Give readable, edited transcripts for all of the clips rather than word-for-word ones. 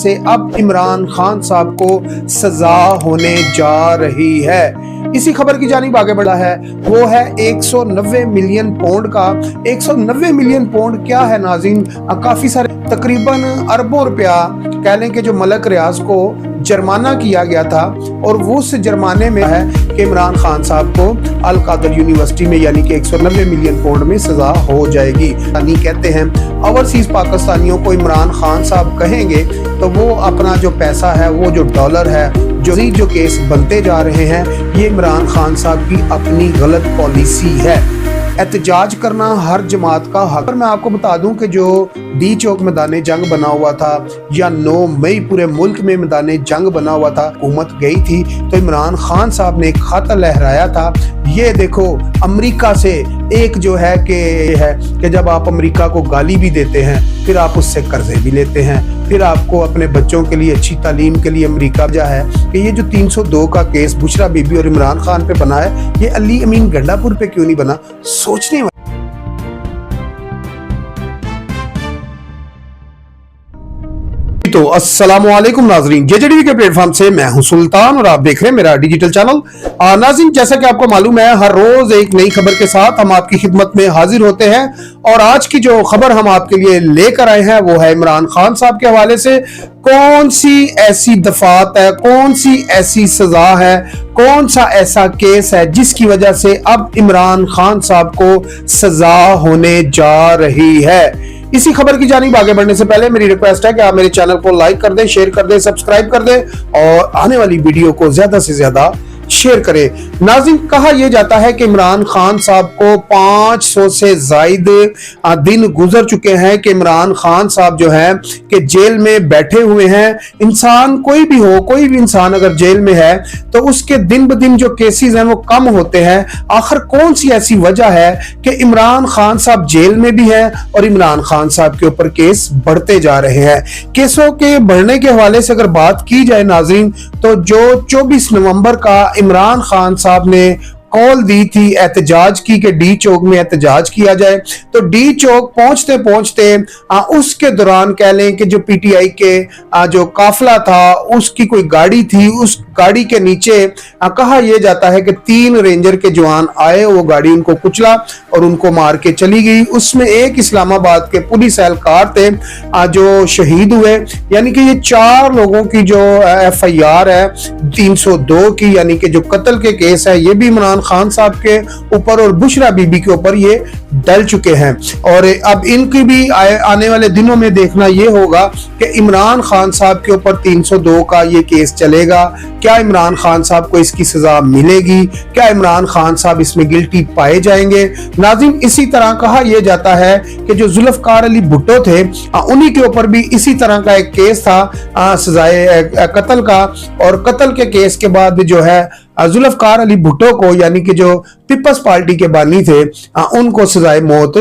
से अब इमरान खान साहब को सजा होने जा रही है। इसी खबर की जानिब आगे बढ़ा है, वो है 190 मिलियन पाउंड का। 190 मिलियन पाउंड क्या है नाज़रीन, काफी सारे तकरीबन अरबों रुपया कह लें कि जो मलक रियाज को जुर्माना किया गया था, और वो उस जुर्माने में है कि इमरान खान साहब को अल कादर यूनिवर्सिटी में यानी कि 190 मिलियन पाउंड में सजा हो जाएगी। यानी कहते हैं ओवरसीज पाकिस्तानियों को इमरान खान साहब कहेंगे तो वो अपना जो पैसा है, वो जो डॉलर है, जो केस बनते जा रहे हैं, ये इमरान खान साहब की अपनी गलत पॉलिसी है। एहतजाज करना हर जमात का हक। पर मैं आपको बता दूं कि जो डी चौक मैदान जंग बना हुआ था, या 9 मई पूरे मुल्क में मैदान जंग बना हुआ था, हुकूमत गई थी तो इमरान खान साहब ने एक खत लहराया था। ये देखो, अमेरिका से एक जो है कि जब आप अमेरिका को गाली भी देते हैं, फिर आप उससे कर्जे भी लेते हैं, फिर आपको अपने बच्चों के लिए अच्छी तालीम के लिए अमेरिका जा है कि ये जो 302 का केस बुशरा बीबी और इमरान खान पे बना है, ये अली अमीन गंडापुर पे क्यों नहीं बना? सोचने तो अस्सलामुअलैकुम नाजरीन, जेजेडीवी के प्लेटफॉर्म से मैं हूं सुल्तान और आप देख रहे हैं मेरा डिजिटल चैनल। नाजरीन, जैसा कि आपको मालूम है, हर रोज एक नई खबर के साथ हम आपकी खिदमत में हाजिर होते हैं, और आज की जो खबर हम आपके लिए लेकर आए हैं वो है इमरान खान साहब के हवाले से। कौन सी ऐसी दफात है, कौन सी ऐसी सजा है, कौन सा ऐसा केस है जिसकी वजह से अब इमरान खान साहब को सजा होने जा रही है। इसी खबर की जानिब आगे बढ़ने से पहले मेरी रिक्वेस्ट है कि आप मेरे चैनल को लाइक कर दें, शेयर कर दें, सब्सक्राइब कर दें और आने वाली वीडियो को ज्यादा से ज्यादा शेयर करें। नाज़रीन, कहा यह जाता है कि इमरान खान साहब को 500 से जायद दिन गुजर चुके हैं कि इमरान खान साहब जो है कि जेल में बैठे हुए हैं। इंसान कोई भी हो, कोई भी इंसान अगर जेल में है तो उसके दिन ब दिन जो केसेस हैं वो कम होते हैं। आखिर कौन सी ऐसी वजह है कि इमरान खान साहब जेल में भी हैं और इमरान खान साहब के ऊपर केस बढ़ते जा रहे हैं? केसों के बढ़ने के हवाले से अगर बात की जाए नाज़रीन, तो जो 24 नवंबर का इमरान खान साहब ने कॉल दी थी एहतजाज की कि डी चौक में एहतजाज किया जाए, तो डी चौक पहुंचते पहुंचते उसके दौरान कह लें कि जो पीटीआई के जो काफिला था उसकी कोई गाड़ी थी, उस गाड़ी के नीचे कहा यह जाता है कि 3 रेंजर के जवान आए, वो गाड़ी उनको कुचला और उनको मार के चली गई। उसमें एक इस्लामाबाद के पुलिस एहलकार थे जो शहीद हुए। यानी कि ये 4 लोगों की जो FIR है 302 की, यानी कि जो कत्ल के केस है, ये भी इमरान खान साहब के ऊपर और बुशरा बीबी के ऊपर ये डल चुके हैं। और अब इनकी भी आने वाले दिनों में देखना ये होगा कि इमरान खान साहब के ऊपर 302 का ये केस चलेगा। क्या इमरान खान साहब को इसकी सजा मिलेगी? क्या इमरान खान साहब इसमें गिल्टी पाए जाएंगे? नाज़रीन, इसी तरह कहा यह जाता है कि जो जुल्फकार अली भुट्टो थे, उन्हीं के ऊपर भी इसी तरह का एक केस था सजाए कत्ल का, और कत्ल के केस के बाद जो है जुल्फकार अली भुट्टो को, यानी कि जो पीपल्स पार्टी के बानी थे, उनको सजाए मौत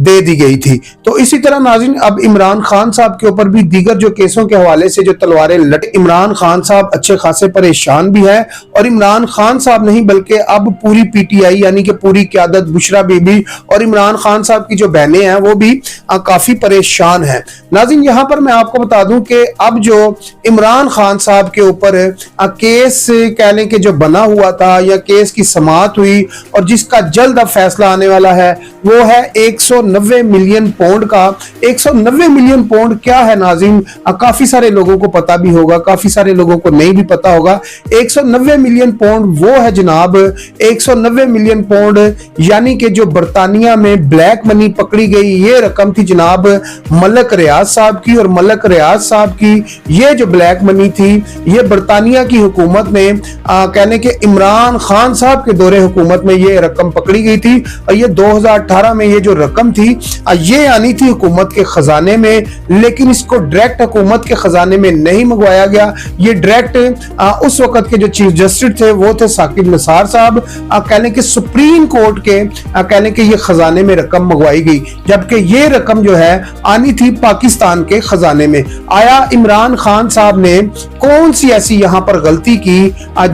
दे दी गई थी। तो इसी तरह नाज़रीन, अब इमरान खान साहब के ऊपर भी दीगर जो केसों के हवाले से जो तलवारें लट, इमरान खान साहब अच्छे खासे परेशान भी है, और इमरान खान साहब नहीं बल्कि अब पूरी पीटीआई यानी कि पूरी क़यादत, बुशरा बीबी और इमरान खान साहब की जो बहनें हैं वो भी काफी परेशान है। नाज़रीन, यहाँ पर मैं आपको बता दूं कि अब जो इमरान खान साहब के ऊपर केस कह लें कि जो बना हुआ था या केस की समाअत हुई और जिसका जल्द अब फैसला आने वाला है, वो है 190 मिलियन पाउंड का। 190 मिलियन पाउंड क्या है नाज़रीन, काफी सारे लोगों को पता भी होगा, काफी सारे लोगों को नहीं भी पता होगा। 190 मिलियन पाउंड वो है जनाब, 190 मिलियन पाउंड यानी कि जो बरतानिया में ब्लैक मनी पकड़ी गई ये रकम थी जनाब मलक रियाज साहब की। और मलक रियाज साहब की ये जो ब्लैक मनी थी, ये बरतानिया की हुकूमत ने कहने के इमरान खान साहब के दौरे हुकूमत में ये रकम पकड़ी गई थी, और ये 2018 में ये जो रकम थी ये आनी थी हुकूमत के खजाने में, लेकिन इसको डायरेक्ट हुकूमत के खजाने में नहीं मंगवाया गया। ये डायरेक्ट उस वक्त के जो चीफ जस्टिस थे वो थे साकिब निसार साहब, कहने के सुप्रीम कोर्ट के कहने के ये खजाने में रकम मंगवाई गई, जबकि ये रकम जो है आनी थी पाकिस्तान के खजाने में। आया इमरान खान साहब ने कौन सी ऐसी यहाँ पर गलती की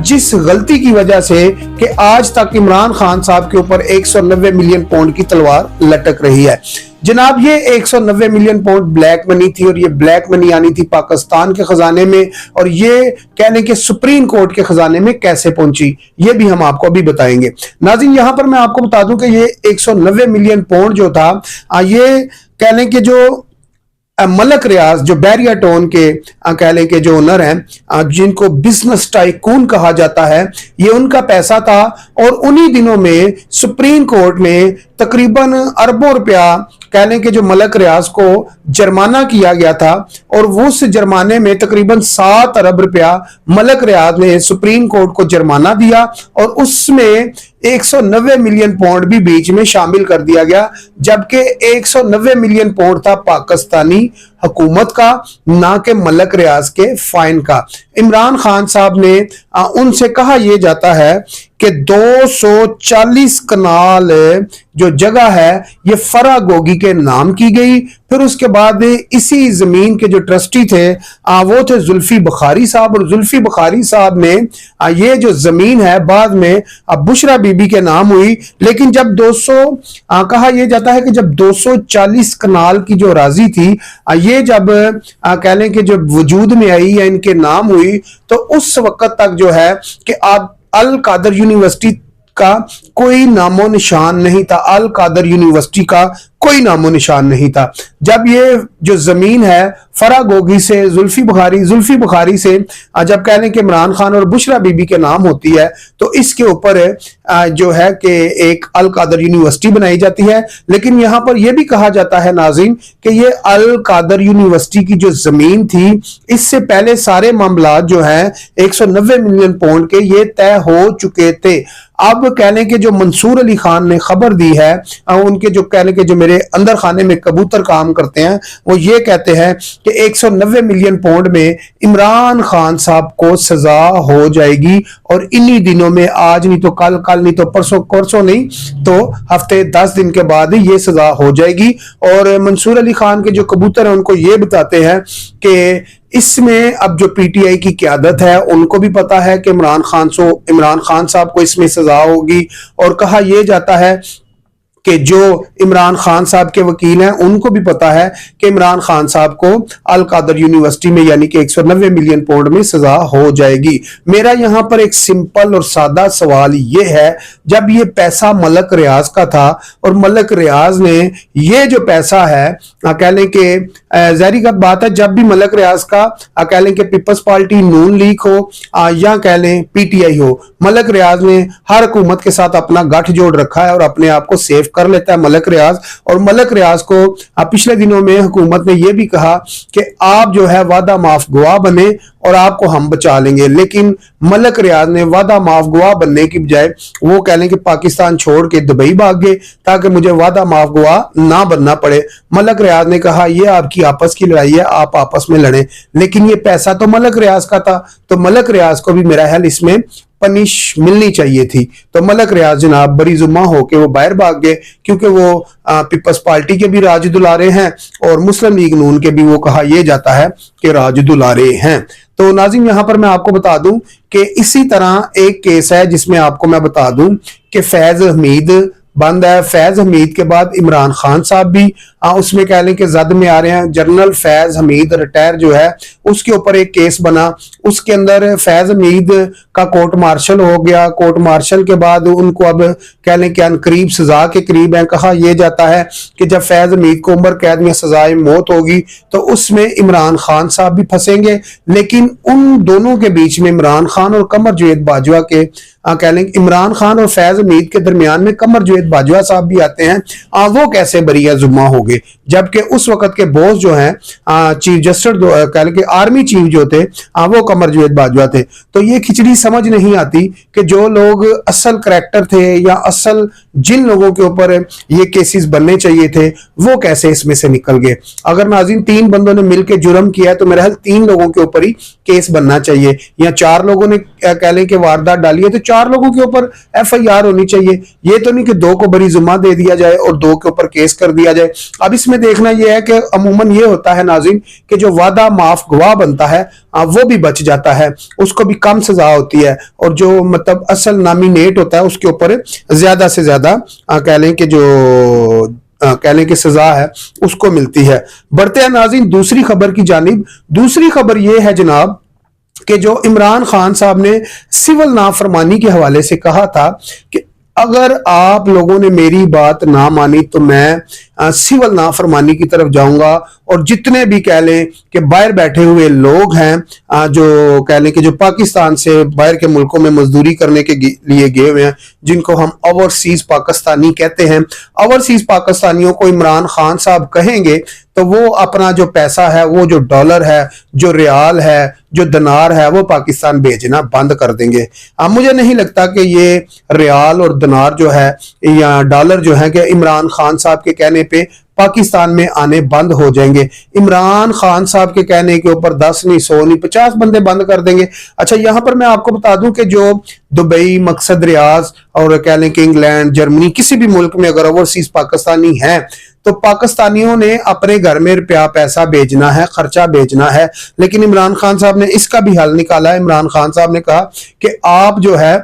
जिस गलती की वजह से कि आज तक इमरान खान साहब के ऊपर 190 मिलियन पाउंड की तलवार लटक रही है? जनाब ये 190 मिलियन पाउंड ब्लैक मनी थी और ये ब्लैक मनी आनी थी पाकिस्तान के खजाने में, और ये कह लें कि सुप्रीम कोर्ट के खजाने में कैसे पहुंची ये भी हम आपको अभी बताएंगे। नाज़रीन यहां पर मैं आपको बता दूं कि ये 190 मिलियन पाउंड जो था ये कह लें कि जो मलक रियाज जो बैरिया टाउन के कह लें कि जो ओनर हैं जिनको बिजनेस टाइकून कहा जाता है, ये उनका पैसा था और उन्हीं दिनों में सुप्रीम कोर्ट ने तकरीबन अरबों रुपया कह लें कि जो मलक रियाज को जुर्माना किया गया था, और वो उस जुर्माने में तकरीबन 7 अरब रुपया मलक रियाज ने सुप्रीम कोर्ट को जुर्माना दिया और उसमें 190 मिलियन पाउंड भी बीच में शामिल कर दिया गया, जबकि 190 मिलियन पाउंड था पाकिस्तानी हुकूमत का, ना कि मलक रियाज के फाइन का। इमरान खान साहब ने उनसे कहा यह जाता है कि 240 कनाल जो जगह है ये फरा गोगी के नाम की गई। फिर उसके बाद इसी जमीन के जो ट्रस्टी थे वो थे जुल्फी बुखारी साहब, और जुल्फी बुखारी साहब ने ये जो जमीन है बाद में बुशरा बीबी के नाम हुई। लेकिन जब 200 कहा यह जाता है कि जब 240 कनाल की जो राजी थी ये जब कह लें कि जब वजूद में आई या इनके नाम हुई, तो उस वक्त तक जो है कि आप अल कादर यूनिवर्सिटी का कोई नामो निशान नहीं था, अल कादर यूनिवर्सिटी का कोई नामो निशान नहीं था। जब ये जो जमीन है फरा गोगी से जुल्फी बुखारी से जब कह लें कि इमरान खान और बुशरा बीबी के नाम होती है, तो इसके ऊपर जो है कि एक अल कादर यूनिवर्सिटी बनाई जाती है। लेकिन यहां पर यह भी कहा जाता है नाज़रीन कि ये अल कादर यूनिवर्सिटी की जो जमीन थी, इससे पहले सारे मामला जो है 190 मिलियन पाउंड के ये तय हो चुके थे। अब कह लें कि जो मंसूर अली खान ने खबर दी है, उनके जो कह लें कि जो मेरे अंदर खाने में कबूतर काम करते हैं, वो ये कहते हैं कि 190 मिलियन पाउंड में इमरान खान साहब को सजा हो जाएगी, और इन्हीं दिनों में, आज नहीं तो कल, कल नहीं तो परसों नहीं तो हफ्ते 10 दिन के बाद ये सजा हो जाएगी। और मंसूर अली खान के जो कबूतर हैं उनको ये बताते हैं कि इसमें अब जो पीटीआई की क़यादत है उनको भी पता है कि इमरान खान साहब को इसमें सजा होगी, और कहा यह जाता है कि जो इमरान खान साहब के वकील हैं उनको भी पता है कि इमरान खान साहब को अल कादर यूनिवर्सिटी में यानी कि 190 मिलियन पाउंड में सजा हो जाएगी। मेरा यहां पर एक सिंपल और सादा सवाल ये है, जब ये पैसा मलक रियाज का था और मलक रियाज ने ये जो पैसा है कह लें कि ज़ाहिर का बात है, जब भी मलक रियाज का कह लें कि पीपल्स पार्टी नून लीग हो या कह लें पीटीआई हो, मलक रियाज ने हर हुकूमत के साथ अपना गठ जोड़ रखा है और अपने आप को सेफ कर लेता है मलक रियाज। और मलक रियाज को पिछले दिनों में हुकूमत ने यह भी कहा कि आप जो है वादा माफ गवाह बने और आपको हम बचा लेंगे, लेकिन मलक रियाज ने वादा माफ गवाह बनने की बजाय वो कह लें कि पाकिस्तान छोड़ के दुबई भाग गए ताकि मुझे वादा माफ गवाह ना बनना पड़े। मलक रियाज ने कहा यह आपकी आपस की लड़ाई है, आप आपस में लड़ें, लेकिन ये पैसा तो मलक रियाज का था, तो मलक रियाज को भी मेरा ख्याल इसमें पनिश मिलनी चाहिए थी। तो मलक रियाज जनाब बरी जुम्मा होके वो बाहर भाग गए, क्योंकि वो पीपल्स पार्टी के भी राज दुलारे हैं और मुस्लिम लीग नून के भी वो कहा यह जाता है कि राज दुलारे हैं। तो नाज़रीन यहां पर मैं आपको बता दूं कि इसी तरह एक केस है जिसमें आपको मैं बता दूं कि फैज हमीद बंद है। फैज हमीद के बाद इमरान खान साहब भी उसमें कह लें कि जद में आ रहे हैं। जनरल फैज हमीद रिटायर जो है उसके ऊपर एक केस बना, उसके अंदर फैज हमीद का कोर्ट मार्शल हो गया। कोर्ट मार्शल के बाद उनको अब कह लें कि अनकरीब सजा के करीब है। कहा यह जाता है कि जब फैज हमीद को उम्र कैद में सजाए मौत होगी तो उसमें इमरान खान साहब भी फंसेंगे, लेकिन उन दोनों के बीच में इमरान खान और कमर जवेद बाजवा के कह लें इमरान खान और फैज हमीद के दरमियान में कमर जवेद बाजवा साहब भी आते हैं। वो कैसे बरिया जुम्मा हो गए, जबकि उस वक्त के बॉस जो हैं चीफ जस्टिस कह लें कि आर्मी चीफ जो थे वो कमर जवेद बाजवा थे। तो ये खिचड़ी समझ नहीं आती कि जो लोग असल करैक्टर थे या असल जिन लोगों के ऊपर ये केसेस बनने चाहिए थे वो कैसे इसमें से निकल गए। अगर नाज़रीन 3 बंदों ने मिलकर जुर्म किया है तो मेरा ख्याल 3 लोगों के ऊपर ही केस बनना चाहिए, या 4 लोगों ने कह लें कि वारदात डाली है तो 4 लोगों के ऊपर FIR होनी चाहिए। ये तो नहीं कि 2 को बरी जुम्मा दे दिया जाए और 2 के ऊपर केस कर दिया जाए। अब इसमें देखना यह है कि अमूमन ये होता है नाज़रीन कि जो वादा माफ गवाह बनता है वो भी बच जाता है, उसको भी कम सजा होती है, और जो मतलब असल नामिनेट होता है उसके ऊपर ज्यादा से ज्यादा कह लें कि जो कह लें कि सजा है उसको मिलती है। बढ़ते हैं नाज़रीन दूसरी खबर की जानिब। दूसरी खबर यह है जनाब कि जो इमरान खान साहब ने सिविल नाफरमानी के हवाले से कहा था कि अगर आप लोगों ने मेरी बात ना मानी तो मैं सिविल नाफरमानी की तरफ जाऊंगा, और जितने भी कह लें कि बाहर बैठे हुए लोग हैं जो कह लें कि जो पाकिस्तान से बाहर के मुल्कों में मजदूरी करने के लिए गए हुए हैं, जिनको हम ओवरसीज पाकिस्तानी कहते हैं, ओवरसीज पाकिस्तानियों को इमरान खान साहब कहेंगे तो वो अपना जो पैसा है, वो जो डॉलर है, जो रियाल है, जो दिनार है, वो पाकिस्तान भेजना बंद कर देंगे। अब मुझे नहीं लगता कि ये रियाल और दिनार जो है या डॉलर जो है कि इमरान खान साहब के कहने पे पाकिस्तान में आने बंद हो जाएंगे। इमरान खान साहब के कहने के ऊपर 10 नहीं 100 नहीं 50 बंदे बंद कर देंगे। अच्छा, यहां पर मैं आपको बता दूं कि जो दुबई, मकसद, रियाज और कह लें कि इंग्लैंड, जर्मनी, किसी भी मुल्क में अगर ओवरसीज पाकिस्तानी हैं तो पाकिस्तानियों ने अपने घर में रुपया पैसा भेजना है, खर्चा भेजना है, लेकिन इमरान खान साहब ने इसका भी हल निकाला है। इमरान खान साहब ने कहा कि आप जो है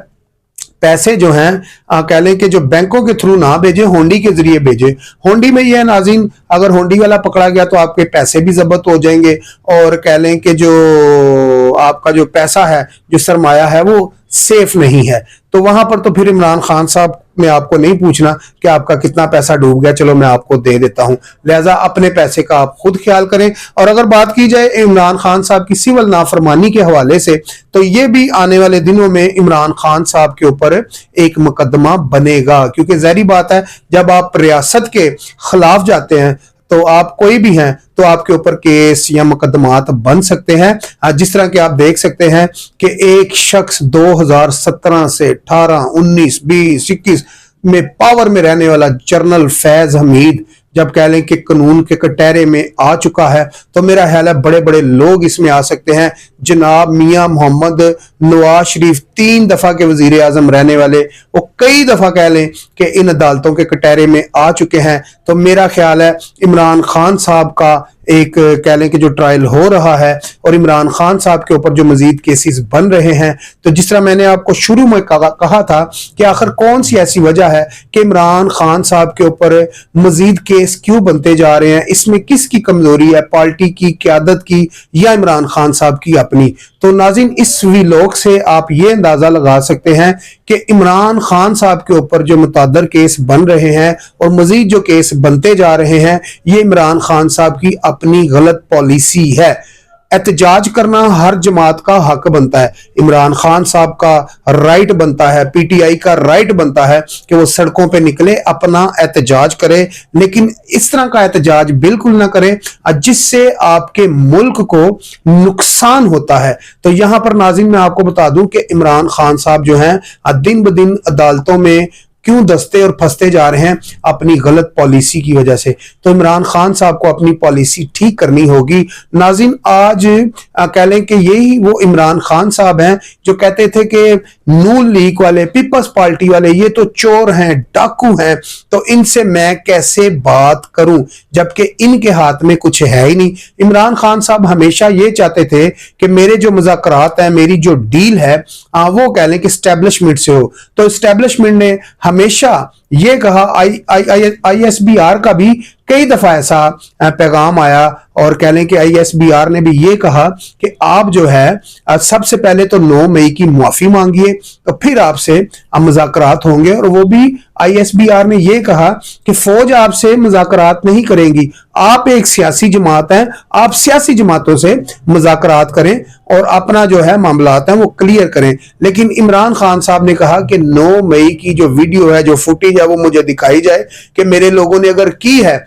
पैसे जो हैं कह लें कि जो बैंकों के थ्रू ना भेजे, होंडी के जरिए भेजे। होंडी में यह है नाज़रीन, अगर होंडी वाला पकड़ा गया तो आपके पैसे भी जब्त हो जाएंगे, और कह लें कि जो आपका जो पैसा है, जो सरमाया है, वो सेफ नहीं है। तो वहां पर तो फिर इमरान खान साहब ने आपको नहीं पूछना कि आपका कितना पैसा डूब गया, चलो मैं आपको दे देता हूं। लिहाजा अपने पैसे का आप खुद ख्याल करें। और अगर बात की जाए इमरान खान साहब की सिविल नाफरमानी के हवाले से, तो ये भी आने वाले दिनों में इमरान खान साहब के ऊपर एक मुकदमा बनेगा, क्योंकि जाहिर बात है जब आप रियासत के खिलाफ जाते हैं तो आप कोई भी हैं तो आपके ऊपर केस या मुकदमात बन सकते हैं। जिस तरह के आप देख सकते हैं कि एक शख्स 2017 से 18, 19, 20, 21 में पावर में रहने वाला जनरल फैज हमीद जब कह लें कि कानून के कटहरे में आ चुका है, तो मेरा ख्याल है बड़े बड़े लोग इसमें आ सकते हैं। जनाब मियां मोहम्मद नवाज शरीफ 3 दफा के वजीर आजम रहने वाले, वो कई दफा कह लें कि इन अदालतों के कटहरे में आ चुके हैं। तो मेरा ख्याल है इमरान खान साहब का एक कह लें कि जो ट्रायल हो रहा है और इमरान खान साहब के ऊपर जो मजीद केसेस बन रहे हैं, तो जिस तरह मैंने आपको शुरू में कहा था कि आखिर कौन सी ऐसी वजह है कि इमरान खान साहब के ऊपर मजीद केस क्यों बनते जा रहे हैं, इसमें किसकी कमजोरी है, पार्टी की, क्यादत की, या इमरान खान साहब की अपनी। तो नाज़रीन इस व्लॉग से आप ये अंदाजा लगा सकते हैं कि इमरान खान साहब के ऊपर जो मुतअद्दिद केस बन रहे हैं और मजीद जो केस बनते जा रहे हैं, ये इमरान खान साहब की अपनी गलत पॉलिसी है। एहतजाज करना हर जमात का हक बनता है, इमरान खान साहब का राइट बनता है, पीटीआई का राइट बनता है कि वो सड़कों पे निकले, अपना एहतजाज करे, लेकिन इस तरह का एहतजाज बिल्कुल ना करे जिससे आपके मुल्क को नुकसान होता है। तो यहां पर नाज़रीन मैं आपको बता दूं कि इमरान खान साहब जो हैं दिन ब दिन अदालतों में क्यों दसते और फंसते जा रहे हैं, अपनी गलत पॉलिसी की वजह से। तो इमरान खान साहब को अपनी पॉलिसी ठीक करनी होगी। नाज़रीन आज कह लें कि यही वो इमरान खान साहब हैं जो कहते थे कि नून लीग वाले, पीपल्स पार्टी वाले ये तो चोर हैं, डाकू हैं, तो इनसे मैं कैसे बात करूं, जबकि इनके हाथ में कुछ है ही नहीं। इमरान खान साहब हमेशा ये चाहते थे कि मेरे जो मुज़ाकरात हैं, मेरी जो डील है वो कह लें कि एस्टेब्लिशमेंट से हो। तो एस्टेब्लिशमेंट ने हमेशा ये कहा, ISBR का भी कई दफा ऐसा पैगाम आया और कह लें कि ISBR ने भी ये कहा कि आप जो है सबसे पहले तो 9 मई की मुआफी मांगिए, तो फिर आपसे मुज़ाकरात होंगे। और वो भी ISBR ने ये कहा कि फौज आपसे मुज़ाकरात नहीं करेंगी, आप एक सियासी जमात हैं, आप सियासी जमातों से मुज़ाकरात करें और अपना जो है मामलात हैं वो क्लियर करें। लेकिन इमरान खान साहब ने कहा कि 9 मई की जो वीडियो है, जो फुटेज है, वो मुझे दिखाई जाए कि मेरे लोगों ने अगर की है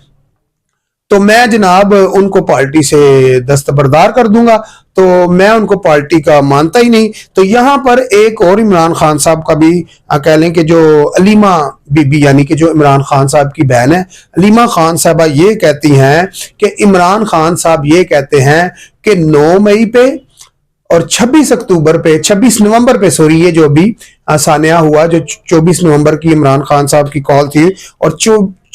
तो मैं जनाब उनको पार्टी से दस्तबरदार कर दूंगा। तो मैं उनको पार्टी का मानता ही नहीं। तो यहां पर एक और इमरान खान साहब का भी कह लें कि जो अलीमा बीबी यानी कि जो इमरान खान साहब की बहन है, अलीमा खान साहबा ये कहती हैं कि इमरान खान साहब ये कहते हैं कि 9 मई पे और 26 नवंबर पे सॉरी, ये जो अभी सानिया हुआ, जो 24 नवंबर की इमरान खान साहब की कॉल थी और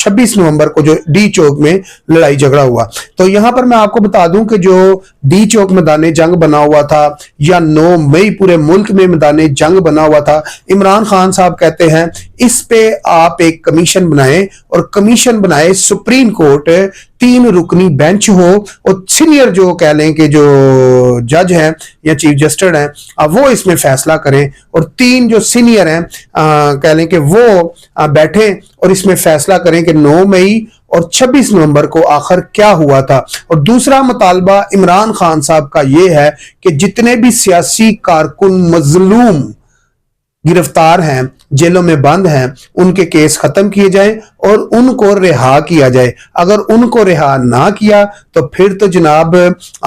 26 नवंबर को जो डी चौक में लड़ाई झगड़ा हुआ। तो यहां पर मैं आपको बता दूं कि जो डी चौक मैदान जंग बना हुआ था या 9 मई पूरे मुल्क में मैदान जंग बना हुआ था, इमरान खान साहब कहते हैं इस पे आप एक कमीशन बनाए और कमीशन बनाए सुप्रीम कोर्ट 3 रुकनी बेंच हो और सीनियर जो कह लें कि जो जज हैं या चीफ जस्टिस हैं वो इसमें फैसला करें और 3 जो सीनियर हैं कह लें कि वो बैठे और इसमें फैसला करें कि 9 मई और 26 नवंबर को आखिर क्या हुआ था। और दूसरा मुतालबा इमरान खान साहब का यह है कि जितने भी सियासी कारकुन मजलूम गिरफ्तार हैं, जेलों में बंद हैं, उनके केस खत्म किए जाएं और उनको रिहा किया जाए। अगर उनको रिहा ना किया तो फिर तो जनाब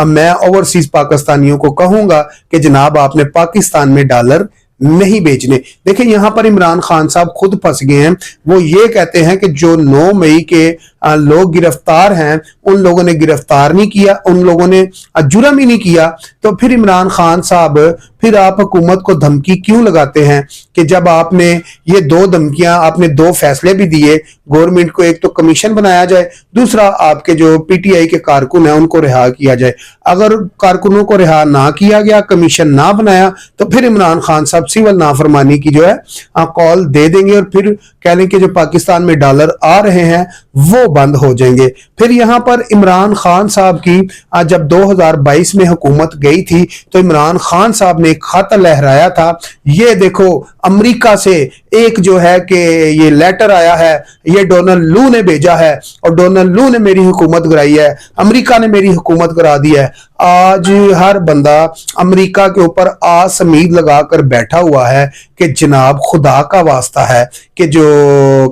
मैं ओवरसीज पाकिस्तानियों को कहूंगा कि जनाब आपने पाकिस्तान में डॉलर नहीं बेचने। देखिए यहां पर इमरान खान साहब खुद फंस गए हैं। वो ये कहते हैं कि जो 9 मई के लोग गिरफ्तार हैं उन लोगों ने गिरफ्तार नहीं किया, उन लोगों ने जुर्म ही नहीं किया। तो फिर इमरान खान साहब फिर आप हुकूमत को धमकी क्यों लगाते हैं कि जब आपने ये 2 धमकियां, आपने 2 फैसले भी दिए गवर्नमेंट को, एक तो कमीशन बनाया जाए, दूसरा आपके जो पीटीआई के कारकुन हैं उनको रिहा किया जाए। अगर कारकुनों को रिहा ना किया गया, कमीशन ना बनाया, तो फिर इमरान खान साहब सिविल नाफरमानी की जो है कॉल दे देंगे और फिर कह लें कि जो पाकिस्तान में डॉलर आ रहे हैं वो बंद हो जाएंगे। फिर यहां पर इमरान खान साहब की जब 2022 में हुकूमत गई थी तो इमरान खान साहब ने एक खत लहराया था, ये देखो अमेरिका से एक जो है कि ये लेटर आया है, ये डोनाल्ड लू ने भेजा है और डोनाल्ड लू ने मेरी हुकूमत कराई है, अमेरिका ने मेरी हुकूमत करा दी है। आज हर बंदा अमेरिका के ऊपर आस उम्मीद लगाकर बैठा हुआ है कि जनाब खुदा का वास्ता है कि जो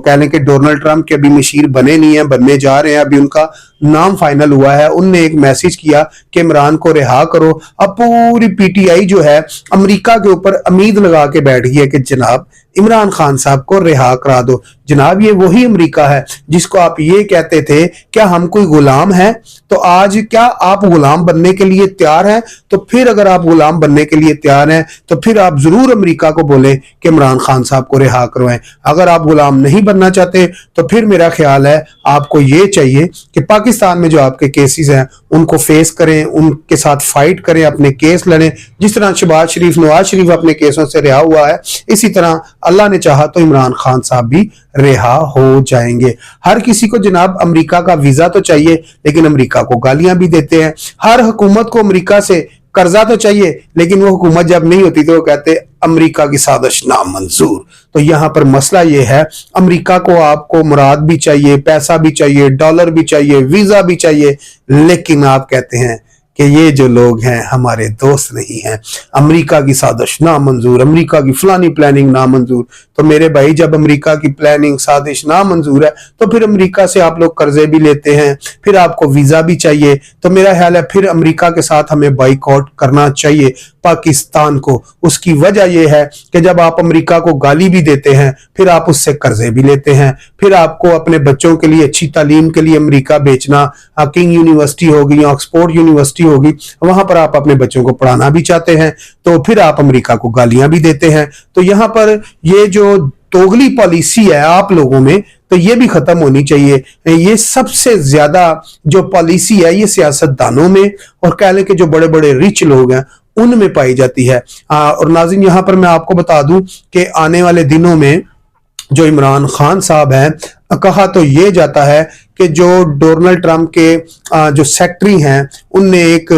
कह लें कि डोनाल्ड ट्रंप के अभी मशीर बने नहीं है, बनने जा रहे हैं, अभी उनका नाम फाइनल हुआ है, उनने एक मैसेज किया कि इमरान को रिहा करो। अब पूरी पीटीआई जो है अमेरिका के ऊपर उम्मीद लगा के बैठ गई है कि जनाब इमरान खान साहब को रिहा करा दो। जनाब ये वही अमेरिका है जिसको आप ये कहते थे क्या हम कोई गुलाम हैं, तो आज क्या आप गुलाम बनने के लिए तैयार हैं? तो फिर अगर आप गुलाम बनने के लिए तैयार हैं तो फिर आप जरूर अमेरिका को बोलें कि इमरान खान साहब को रिहा करवाएं। अगर आप गुलाम नहीं बनना चाहते तो फिर मेरा ख्याल है आपको ये चाहिए कि पाकिस्तान में जो आपके केसेस हैं उनको फेस करें, उनके साथ फाइट करें, अपने केस लड़ें। जिस तरह शहबाज शरीफ, नवाज शरीफ अपने केसों से रिहा हुआ है, इसी तरह अल्लाह ने चाहा तो इमरान खान साहब भी रिहा हो जाएंगे। हर किसी को जनाब अमेरिका का वीजा तो चाहिए, लेकिन अमेरिका को गालियां भी देते हैं। हर हुकूमत को अमेरिका से कर्जा तो चाहिए, लेकिन वो हुकूमत जब नहीं होती तो वो कहते अमेरिका की साजिश नामंजूर। तो यहां पर मसला ये है, अमेरिका को आपको मुराद भी चाहिए, पैसा भी चाहिए, डॉलर भी चाहिए, वीजा भी चाहिए, लेकिन आप कहते हैं कि ये जो लोग हैं हमारे दोस्त नहीं हैं, अमेरिका की साजिश नामंजूर, अमेरिका की फलानी प्लानिंग नामंजूर। तो मेरे भाई जब अमेरिका की प्लानिंग साजिश नामंजूर है तो फिर अमेरिका से आप लोग कर्जे भी लेते हैं, फिर आपको वीजा भी चाहिए। तो मेरा ख्याल है फिर अमेरिका के साथ हमें बाइकआउट करना चाहिए पाकिस्तान को। उसकी वजह यह है कि जब आप अमेरिका को गाली भी देते हैं फिर आप उससे कर्जे भी लेते हैं, फिर आपको अपने बच्चों के लिए अच्छी तालीम के लिए अमेरिका भेजना, किंग यूनिवर्सिटी होगी, ऑक्सफोर्ड यूनिवर्सिटी होगी, वहां पर आप अपने बच्चों को पढ़ाना भी चाहते हैं, तो फिर आप अमेरिका को गालियां भी देते हैं। तो यहां पर ये जो दोगली पॉलिसी है आप लोगों में, तो ये भी खत्म होनी चाहिए। ये सबसे ज्यादा जो पॉलिसी है ये सियासतदानों में और कह लें कि जो बड़े बड़े रिच लोग हैं उनमें पाई जाती है। और नाज़रीन यहां पर मैं आपको बता दूं कि आने वाले दिनों में जो इमरान खान साहब हैं, कहा तो ये जाता है कि जो डोनाल्ड ट्रंप के जो सेक्रेटरी हैं उनने एक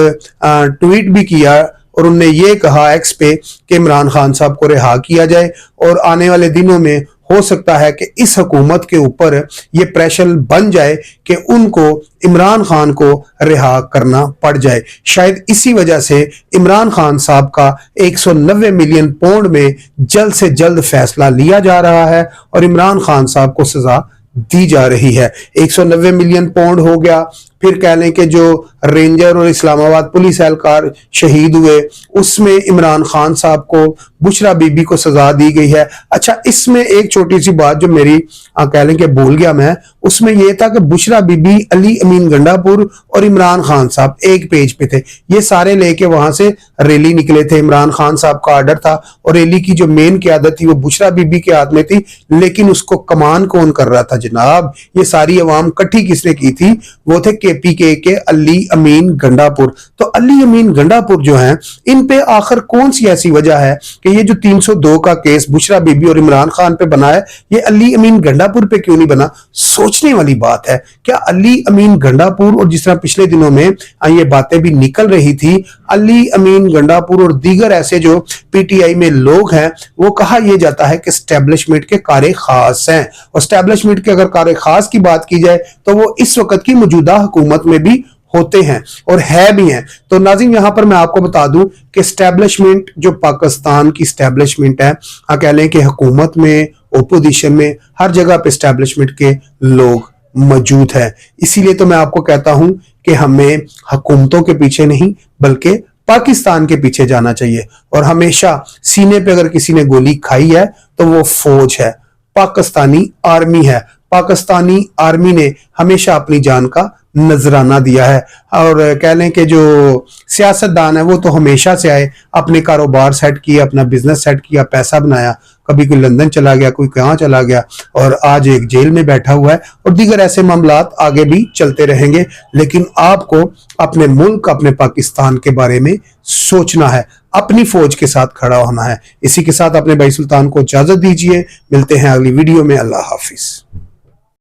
ट्वीट भी किया और उनने ये कहा एक्स पे कि इमरान खान साहब को रिहा किया जाए। और आने वाले दिनों में हो सकता है कि इस हुकूमत के ऊपर ये प्रेशर बन जाए कि उनको इमरान खान को रिहा करना पड़ जाए। शायद इसी वजह से इमरान खान साहब का 190 मिलियन पाउंड में जल्द से जल्द फैसला लिया जा रहा है और इमरान खान साहब को सजा दी जा रही है। 190 मिलियन पाउंड हो गया फिर कह लें कि जो रेंजर और इस्लामाबाद पुलिस एहलकार शहीद हुए उसमें इमरान खान साहब को, बुशरा बीबी को सजा दी गई है। अच्छा, इसमें एक छोटी सी बात जो मेरी कह लें कि भूल गया मैं, उसमें यह था कि बुशरा बीबी, अली अमीन गंडापुर और इमरान खान साहब एक पेज पे थे। ये सारे लेके वहां से रैली निकले थे। इमरान खान साहब का आर्डर था और रैली की जो मेन क़यादत थी वो बुशरा बीबी के हाथ में थी, लेकिन उसको कमान कौन कर रहा था जनाब? ये सारी अवाम इकट्ठी किसने की थी? वो थे केपीके के अली अमीन गंडापुर। तो अली अमीन गंडापुर जो हैं, इन पे आखिर कौन सी ऐसी वजह है कि ये जो 302 का केस बुशरा बीबी और इमरान खान पे बना है, ये अली अमीन गंडापुर पे क्यों नहीं बना? सोचने वाली बात है। क्या अली अमीन गंडापुर, और जिस तरह पिछले दिनों में ये बातें भी निकल रही थी, अली अमीन गंडापुर और दीगर ऐसे जो पीटीआई में लोग हैं, वो कहा यह जाता है कि एस्टेब्लिशमेंट के कारे खास हैं। और एस्टेब्लिशमेंट के अगर कारे खास की बात की जाए तो वो इस वक्त की मौजूदा हुकूमत में भी होते हैं और है भी हैं। तो नाज़रीन, यहां पर मैं आपको बता दूं कि एस्टेब्लिशमेंट जो पाकिस्तान की एस्टेब्लिशमेंट है, कह लें कि हुकूमत में, ओपोजिशन में, हर जगह पे एस्टेब्लिशमेंट के लोग मौजूद है। इसीलिए तो मैं आपको कहता हूं कि हमें हुकूमतों के पीछे नहीं बल्कि पाकिस्तान के पीछे जाना चाहिए। और हमेशा सीने पे अगर किसी ने गोली खाई है तो वो फौज है, पाकिस्तानी आर्मी है। पाकिस्तानी आर्मी ने हमेशा अपनी जान का नजराना दिया है। और कह लें कि जो सियासतदान है वो तो हमेशा से आए, अपने कारोबार सेट किया, अपना बिजनेस सेट किया, पैसा बनाया, कभी कोई लंदन चला गया, कोई कहाँ चला गया, और आज एक जेल में बैठा हुआ है। और दीगर ऐसे मामलात आगे भी चलते रहेंगे। लेकिन आपको अपने मुल्क, अपने पाकिस्तान के बारे में सोचना है, अपनी फौज के साथ खड़ा होना है। इसी के साथ अपने भाई सुल्तान को इजाजत दीजिए। मिलते हैं अगली वीडियो में। अल्लाह हाफिज।